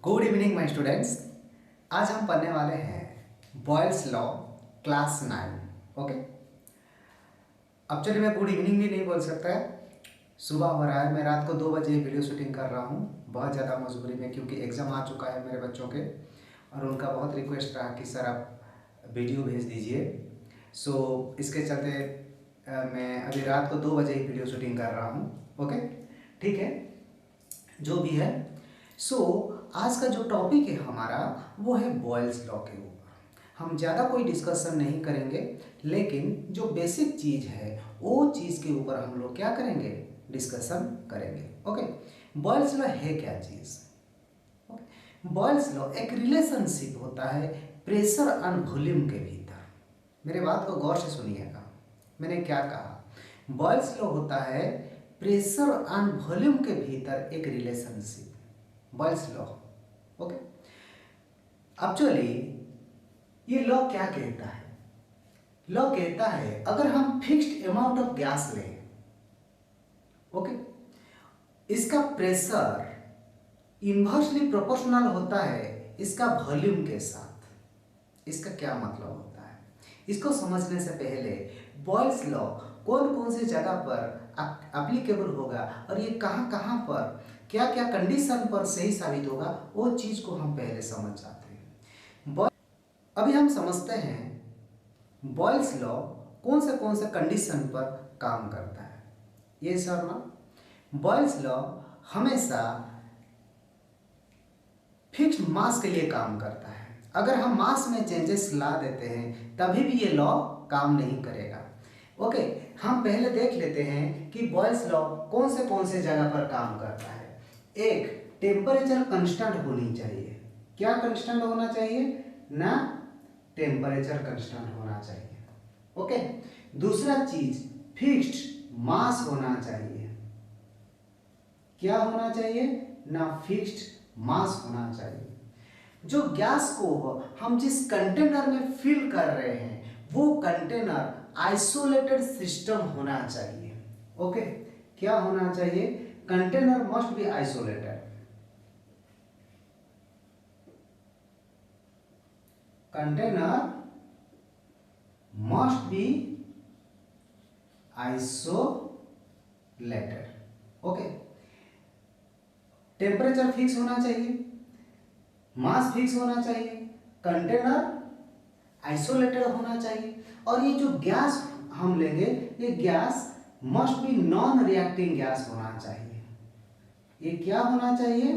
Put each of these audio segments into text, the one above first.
Good evening my students. आज हम पढ़ने वाले हैं बॉयल्स लॉ क्लास 9। ओके, अब चलिए मैं गुड इवनिंग भी नहीं बोल सकता है, सुबह हो रहा है। मैं रात को 2 बजे वीडियो शूटिंग कर रहा हूँ, बहुत ज़्यादा मजबूरी में, क्योंकि एग्ज़ाम आ चुका है मेरे बच्चों के और उनका बहुत रिक्वेस्ट रहा कि सर आप वीडियो भेज दीजिए। सो इसके चलते मैं अभी रात को 2 बजे ही वीडियो शूटिंग कर रहा हूँ। ओके, ठीक है, जो भी है। सो आज का जो टॉपिक है हमारा वो है बॉयल्स लॉ के ऊपर। हम ज़्यादा कोई डिस्कशन नहीं करेंगे, लेकिन जो बेसिक चीज़ है वो चीज़ के ऊपर हम लोग क्या करेंगे, डिस्कशन करेंगे। ओके, बॉयल्स लॉ है क्या चीज़? बॉयल्स लॉ एक रिलेशनशिप होता है प्रेशर एंड वॉल्यूम के भीतर। मेरे बात को गौर से सुनिएगा, मैंने क्या कहा। बॉयल्स लॉ होता है प्रेशर एंड वॉल्यूम के भीतर एक relationship, Boyle's law. Okay, actually ये लॉ क्या कहता है? लॉ कहता है अगर हम फिक्स्ड अमाउंट ऑफ गैस लें, ओके, इसका प्रेशर इन्वर्सली प्रोपोर्शनल होता है इसका वॉल्यूम के साथ। इसका क्या मतलब होता है, इसको समझने से पहले बॉयल्स लॉ कौन कौन सी जगह पर एप्लीकेबल होगा और ये कहाँ कहाँ पर क्या क्या कंडीशन पर सही साबित होगा, वो चीज़ को हम पहले समझ जाते हैं। अभी हम समझते हैं बॉयल्स लॉ कौन से कंडीशन पर काम करता है। ये सर ना, बॉयल्स लॉ हमेशा फिक्स्ड मास के लिए काम करता है। अगर हम मास में चेंजेस ला देते हैं तभी भी ये लॉ काम नहीं करेगा। ओके, हम पहले देख लेते हैं कि बॉयल्स लॉ कौन से जगह पर काम करता है। एक, टेम्परेचर कांस्टेंट होनी चाहिए। क्या कांस्टेंट होना चाहिए ना, टेम्परेचर कांस्टेंट होना चाहिए। ओके, दूसरा चीज फिक्स्ड मास होना चाहिए। क्या होना चाहिए ना, फिक्स्ड मास होना चाहिए। जो गैस को हम जिस कंटेनर में फिल कर रहे हैं वो कंटेनर आइसोलेटेड सिस्टम होना चाहिए। ओके, क्या होना चाहिए, container must be isolated. Container must be isolated. Okay, temperature fix होना चाहिए, मास फिक्स होना चाहिए, कंटेनर आइसोलेटेड होना चाहिए, और ये जो गैस हम लेंगे ये gas must be non reacting gas होना चाहिए। ये क्या होना चाहिए,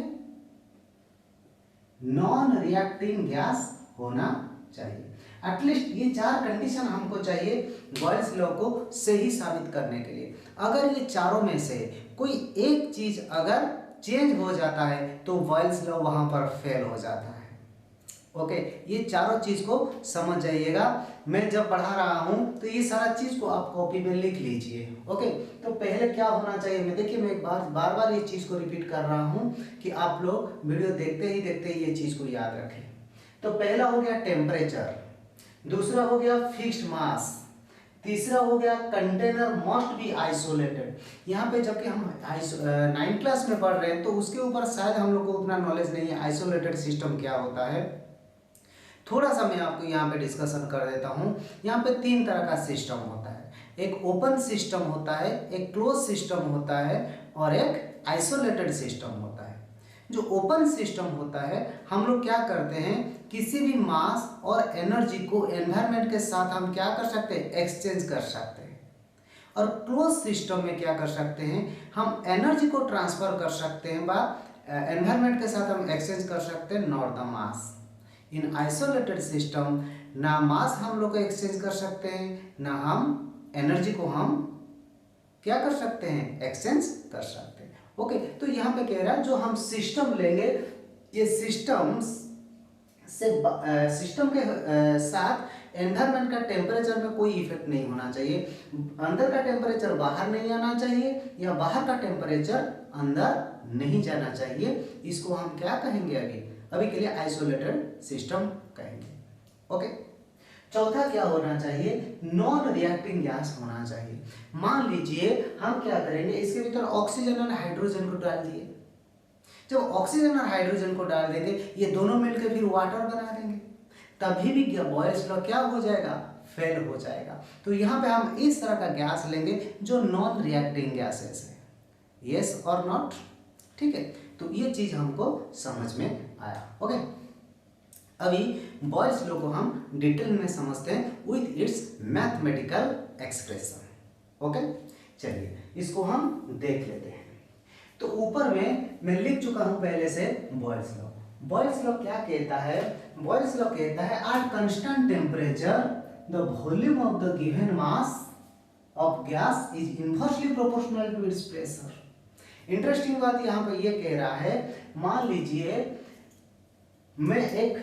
नॉन रिएक्टिंग गैस होना चाहिए। एटलीस्ट ये 4 कंडीशन हमको चाहिए बॉयल्स लॉ को सही साबित करने के लिए। अगर ये चारों में से कोई एक चीज अगर चेंज हो जाता है तो बॉयल्स लॉ वहां पर फेल हो जाता है। ओके, ये चारों चीज को समझ जाइएगा। मैं जब पढ़ा रहा हूं तो ये सारा चीज को आप कॉपी में लिख लीजिए। ओके, तो पहले क्या होना चाहिए, मैं देखिए मैं एक बार बार ये चीज को रिपीट कर रहा हूं कि आप लोग वीडियो देखते ही ये चीज को याद रखें। तो पहला हो गया टेम्परेचर, दूसरा हो गया फिक्स्ड मास, तीसरा हो गया कंटेनर मस्ट बी आइसोलेटेड। यहाँ पे जबकि हम 9th क्लास में पढ़ रहे हैं तो उसके ऊपर शायद हम लोग को उतना नॉलेज नहीं है आइसोलेटेड सिस्टम क्या होता है। थोड़ा सा मैं आपको यहाँ पे डिस्कशन कर देता हूँ। यहाँ पे 3 तरह का सिस्टम होता है, एक ओपन सिस्टम होता है, एक क्लोज सिस्टम होता है और एक आइसोलेटेड सिस्टम होता है। जो ओपन सिस्टम होता है हम लोग क्या करते हैं, किसी भी मास और एनर्जी को एनवायरनमेंट के साथ हम क्या कर सकते हैं, एक्सचेंज कर सकते हैं। और क्लोज सिस्टम में क्या कर सकते हैं, हम एनर्जी को ट्रांसफर कर सकते हैं, एनवायरनमेंट के साथ हम एक्सचेंज कर सकते हैं, not the mass. In isolated system ना मास हम लोग एक्सचेंज कर सकते हैं, ना हम एनर्जी को हम क्या कर सकते हैं, एक्सचेंज कर सकते हैं। ओके, तो यहाँ पे कह रहा है जो हम सिस्टम लेंगे ये सिस्टम के साथ एनवायरनमेंट का टेम्परेचर में कोई इफेक्ट नहीं होना चाहिए। अंदर का टेम्परेचर बाहर नहीं आना चाहिए या बाहर का टेम्परेचर अंदर नहीं जाना चाहिए। इसको हम क्या कहेंगे, अभी के लिए आइसोलेटेड सिस्टम कहेंगे। ओके, चौथा क्या होना चाहिए, नॉन रिएक्टिंग गैस होना चाहिए। मान लीजिए हम क्या करेंगे, इसके भीतर ऑक्सीजन और हाइड्रोजन को डाल दिए, जब ऑक्सीजन और हाइड्रोजन को डाल देंगे ये दोनों मिलकर फिर वाटर बना देंगे, तभी भी बॉयल्स लॉ क्या हो जाएगा, फेल हो जाएगा। तो यहाँ पे हम इस तरह का गैस लेंगे जो नॉन रिएक्टिंग गैसेस है, यस और नॉट, ठीक है। तो ये चीज हमको समझ में आया, ओके। अभी बॉयल्स लॉ को हम डिटेल में समझते हैं with its mathematical expression, okay. चलिए इसको हम देख लेते हैं। तो ऊपर में मैं लिख चुका हूं पहले से बॉयल्स लॉ। बॉयल्स लॉ क्या कहता है, बॉयल्स लॉ कहता है at constant temperature the volume of the given mass of gas is inversely proportional to its pressure. Interesting बात यहाँ पे ये कह रहा है, मान लीजिए मैं एक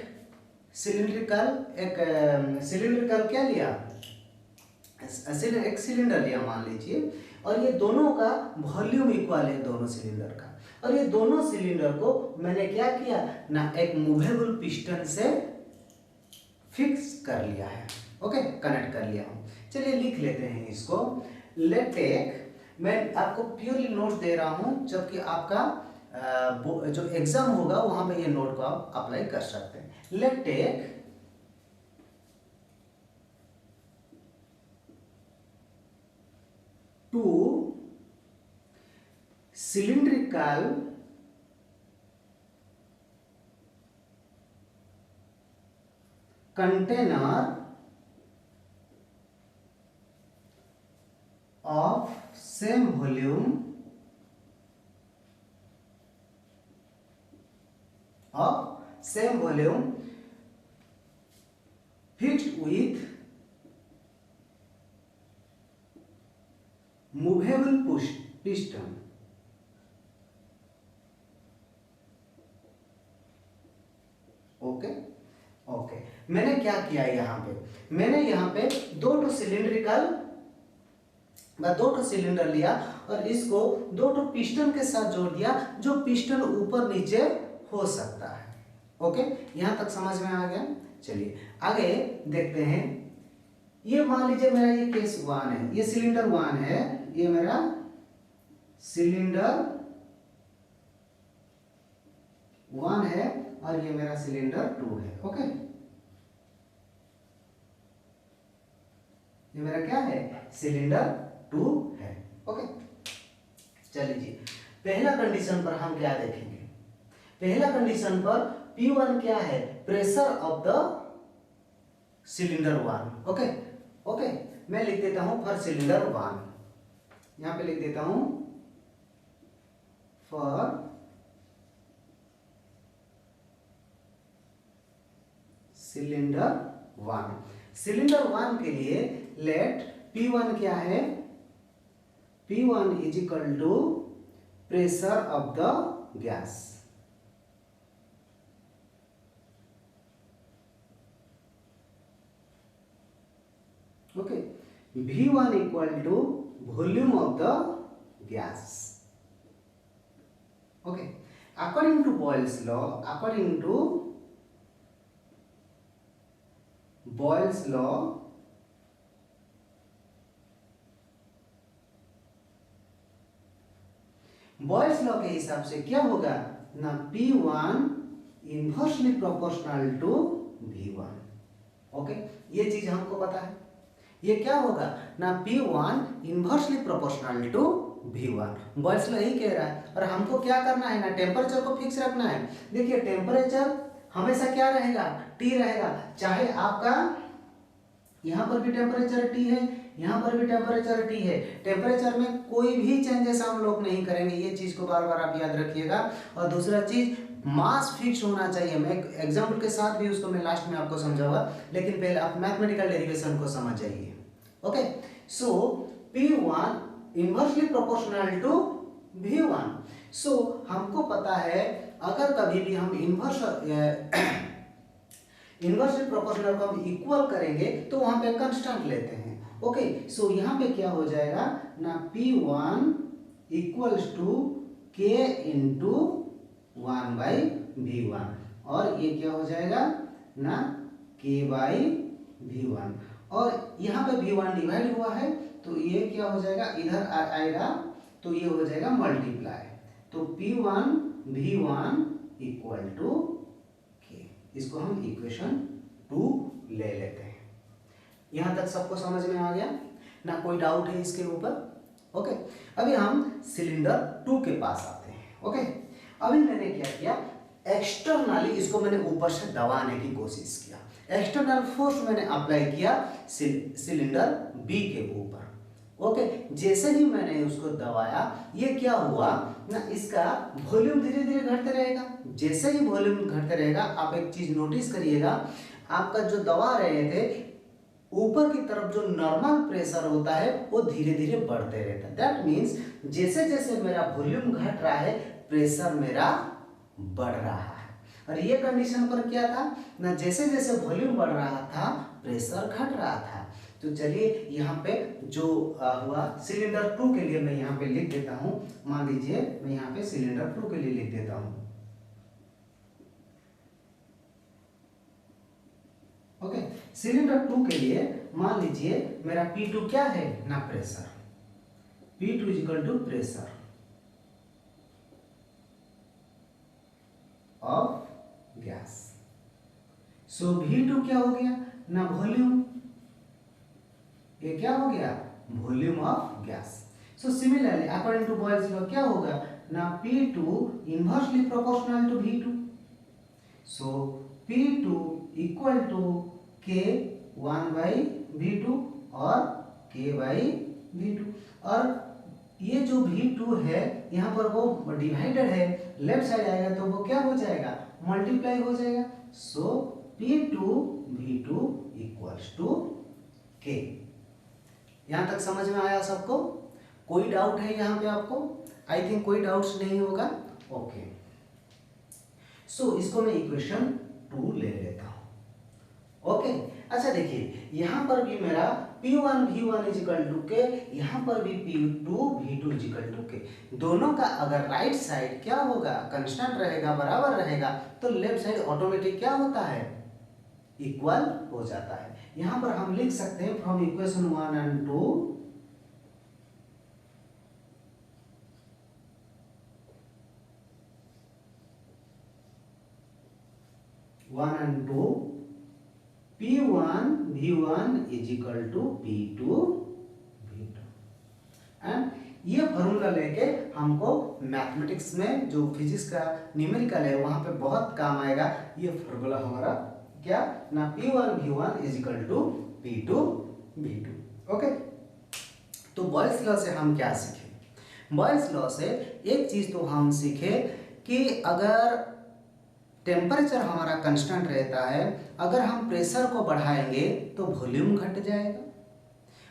सिलिंड्रिकल क्या लिया, एक सिलेंडर लिया मान लीजिए, और ये दोनों का वॉल्यूम इक्वल है दोनों सिलेंडर का, और ये दोनों सिलेंडर को मैंने क्या किया ना, एक मूवेबल पिस्टन से फिक्स कर लिया है, ओके, कनेक्ट कर लिया हूँ। चलिए लिख लेते हैं इसको। लेट टेक, मैं आपको प्योरली नोट्स दे रहा हूँ, जबकि आपका जो एग्जाम होगा वहां पे ये नोट को आप अप्लाई कर सकते हैं। Let take two cylindrical container of same volume fixed with movable piston, okay okay. मैंने क्या किया यहाँ पे, मैंने यहाँ पे दो सिलेंडर लिया और इसको दो पिस्टन के साथ जोड़ दिया, जो पिस्टन ऊपर नीचे हो सकता है, ओके। यहाँ तक समझ में आ गया। चलिए आगे देखते हैं। ये मान लीजिए मेरा ये केस 1 है, ये सिलेंडर 1 है, ये मेरा सिलेंडर 1 है और ये मेरा सिलेंडर 2 है, ओके। ये मेरा क्या है, सिलेंडर 2 है, ओके। चलिए पहला कंडीशन पर हम क्या देखेंगे, पहला कंडीशन पर P1 क्या है, pressure of the cylinder 1, okay okay. मैं लिख देता हूं फॉर सिलेंडर 1, यहां पे लिख देता हूं फॉर सिलेंडर 1। सिलेंडर 1 के लिए लेट P1 क्या है, P1 is equal to pressure of the gas, okay. V1 equal to volume of the gas, okay. According to Boyle's law, Boyle's law के हिसाब से क्या होगा ना, P1 inversely proportional to V1, okay. ये चीज हमको पता है, ये क्या होगा ना, P1 inversely proportional to V1। Boyle's law यही कह रहा है, और हमको क्या करना है ना, टेम्परेचर को फिक्स रखना है। देखिए टेम्परेचर हमेशा क्या रहेगा, T रहेगा, चाहे आपका यहाँ पर भी टेम्परेचर T है, यहाँ पर भी टेम्परेचर T है। टेम्परेचर में कोई भी चेंजेस हम लोग नहीं करेंगे, ये चीज को बार बार आप याद रखिएगा। और दूसरा चीज मास फिक्स होना चाहिए। मैं एक एग्जाम्पल के साथ भी उसको मैं लास्ट में आपको समझाऊंगा, लेकिन पहले आप मैथमेटिकल डेरिवेशन को समझ जाइए, okay. So P1 inversely proportional to V1। So हमको पता है अगर कभी भी हम इनवर्सली प्रोपोर्शनल को हम इक्वल करेंगे तो वहां पे कांस्टेंट लेते हैं, ओके। सो यहाँ पे क्या हो जाएगा ना, P1 equals to K into 1/V1, और ये क्या हो जाएगा ना, K बाई V1, और यहाँ पे V1 डिवाइड हुआ है तो ये क्या हो जाएगा, इधर आएगा तो ये हो जाएगा मल्टीप्लाई। तो P1 V1 इक्वल टू के। इसको हम इक्वेशन 2 ले लेते हैं। यहाँ तक सबको समझ में आ गया ना? कोई डाउट है इसके ऊपर? ओके, अभी हम सिलेंडर 2 के पास आते हैं। ओके, अभी मैंने क्या किया, एक्सटर्नली इसको मैंने ऊपर से दबाने की कोशिश किया। एक्सटर्नल फोर्स मैंने अप्लाई किया सिलेंडर बी के ऊपर। ओके, जैसे ही मैंने उसको दबाया, ये क्या हुआ ना, इसका वॉल्यूम धीरे धीरे घटते रहेगा। जैसे ही वॉल्यूम घटते रहेगा, आप एक चीज नोटिस करिएगा, आपका जो दबा रहे थे ऊपर की तरफ जो नॉर्मल प्रेशर होता है वो धीरे धीरे बढ़ते रहता है। दैट मीन्स जैसे जैसे मेरा वॉल्यूम घट रहा है, प्रेशर मेरा बढ़ रहा है। और ये कंडीशन पर क्या था ना, जैसे जैसे वॉल्यूम बढ़ रहा था प्रेशर घट रहा था। तो चलिए यहाँ पे जो हुआ सिलेंडर 2 के लिए मैं यहाँ पे लिख देता हूँ। मान लीजिए मैं यहाँ पे सिलेंडर 2 के लिए लिख देता हूँ। ओके, सिलेंडर 2 के लिए मान लीजिए मेरा P2 क्या है ना, pressure. P2 equal to pressure of gas. So V2 क्या हो गया ना, वॉल्यूम। ये क्या हो गया, volume of gas. So similarly according to Boyle's law क्या होगा ना, P2 inversely proportional to V2। So P2 equal to K1 by V2 और K बाई V2। और ये जो V2 है यहाँ पर वो डिवाइडेड है, लेफ्ट साइड आएगा तो वो क्या हो जाएगा, मल्टीप्लाई हो जाएगा। So P2 V2 equals to K। यहाँ तक समझ में आया सबको? कोई डाउट है यहाँ पे आपको? आई थिंक कोई डाउट्स नहीं होगा। ओके, सो इसको मैं इक्वेशन 2 ले लेता हूँ। ओके, अच्छा देखिए यहाँ पर भी मेरा P1 V1 इजिकल टू के, यहाँ पर भी P2 V2 इजिकल टू के। दोनों का अगर राइट साइड क्या होगा, कांस्टेंट रहेगा, बराबर रहेगा, तो लेफ्ट साइड ऑटोमेटिक क्या होता है, इक्वल हो जाता है। यहाँ पर हम लिख सकते हैं from equation 1 and 2 1 and 2 P1 V1 is equal to P2 V2। And ये फॉर्मूला लेके हमको मैथमेटिक्स में जो फिजिक्स का न्यूमेरिकल है वहां पे बहुत काम आएगा। ये फॉर्मूला हमारा क्या ना, P1 V1 is equal to P2 V2। Okay, तो बॉयल्स लॉ से हम क्या सीखे? बॉयल्स लॉ से एक चीज तो हम सीखे कि अगर टेम्परेचर हमारा कांस्टेंट रहता है, अगर हम प्रेशर को बढ़ाएंगे तो वॉल्यूम घट जाएगा,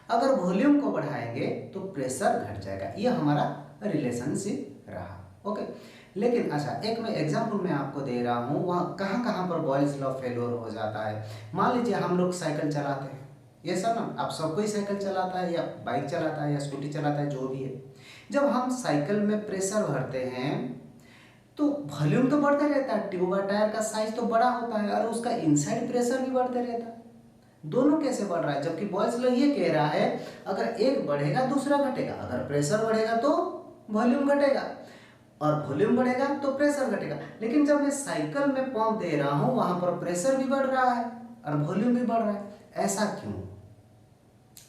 अगर वॉल्यूम को बढ़ाएंगे तो प्रेशर घट जाएगा। ये हमारा रिलेशनशिप रहा। ओके, लेकिन अच्छा एक मैं एग्जांपल में आपको दे रहा हूँ, वहाँ कहाँ कहाँ पर बॉयल्स लॉ फेलोर हो जाता है। मान लीजिए हम लोग साइकिल चलाते हैं, ये सब ना आप सब कोई साइकिल चलाता है या बाइक चलाता है या स्कूटी चलाता है, जो भी है। जब हम साइकिल में प्रेशर भरते हैं तो वॉल्यूम तो बढ़ता रहता है, ट्यूब और टायर का साइज तो बड़ा होता है और उसका इनसाइड प्रेशर भी बढ़ता रहता है। दोनों कैसे बढ़ रहा है, जबकि बॉयल्स लॉ ये कह रहा है अगर एक बढ़ेगा दूसरा घटेगा, अगर प्रेशर बढ़ेगा तो वॉल्यूम घटेगा और वॉल्यूम बढ़ेगा तो प्रेशर घटेगा। लेकिन जब मैं साइकिल में पंप दे रहा हूं वहां पर प्रेशर भी बढ़ रहा है और वॉल्यूम भी बढ़ रहा है, ऐसा क्यों?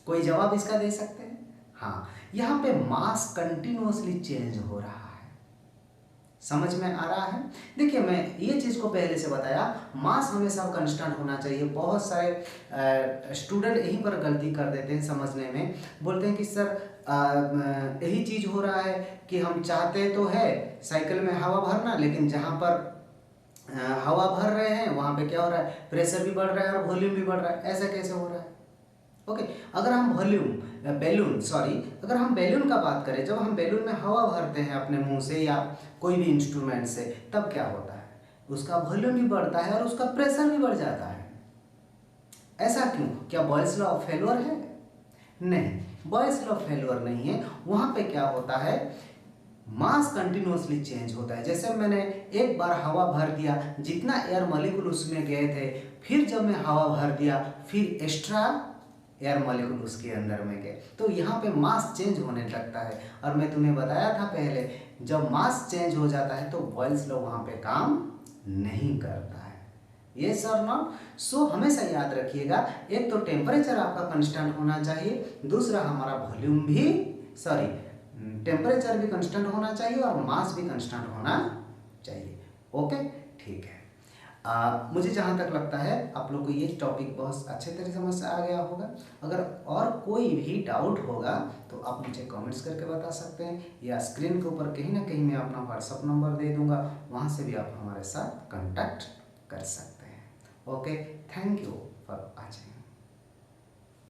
कोई जवाब इसका दे सकते हैं? हाँ, यहाँ पे मास कंटिन्यूअसली चेंज हो रहा है। समझ में आ रहा है? देखिए मैं ये चीज़ को पहले से बताया, मास हमेशा कांस्टेंट होना चाहिए। बहुत सारे स्टूडेंट यहीं पर गलती कर देते हैं समझने में, बोलते हैं कि सर यही चीज़ हो रहा है कि हम चाहते तो है साइकिल में हवा भरना, लेकिन जहाँ पर हवा भर रहे हैं वहाँ पे क्या हो रहा है, प्रेशर भी बढ़ रहा है और वॉल्यूम भी बढ़ रहा है। ऐसा कैसे हो रहा है? ओके, अगर हम अगर हम बैलून का बात करें, जब हम बैलून में हवा भरते हैं अपने मुंह से या कोई भी इंस्ट्रूमेंट से, तब क्या होता है, उसका वॉल्यूम भी बढ़ता है और उसका प्रेशर भी बढ़ जाता है। ऐसा क्यों? क्या बॉयल्स लॉ फेल्योर है? नहीं, बॉयल्स लॉ फेल्योर नहीं है। वहां पे क्या होता है, मास कंटिन्यूअसली चेंज होता है। जैसे मैंने एक बार हवा भर दिया, जितना एयर मॉलिक्यूल उसमें गए थे, फिर जब मैं हवा भर दिया फिर एक्स्ट्रा एयर मॉलिक्यूल उसके अंदर में गए, तो यहाँ पे मास चेंज होने लगता है। और मैं तुम्हें बताया था पहले जब मास चेंज हो जाता है तो बॉयल्स लॉ वहाँ पे काम नहीं करता है। यस और नॉट? सो हमेशा याद रखिएगा, एक तो टेम्परेचर आपका कांस्टेंट होना चाहिए, दूसरा हमारा वॉल्यूम भी टेम्परेचर भी कांस्टेंट होना चाहिए और मास भी कांस्टेंट होना चाहिए। ओके, ठीक है। मुझे जहाँ तक लगता है आप लोग को ये टॉपिक बहुत अच्छे तरह समझ से आ गया होगा। अगर और कोई भी डाउट होगा तो आप मुझे कमेंट्स करके बता सकते हैं, या स्क्रीन के ऊपर कहीं ना कहीं मैं अपना व्हाट्सअप नंबर दे दूंगा, वहाँ से भी आप हमारे साथ कांटेक्ट कर सकते हैं। Okay, thank you for watching.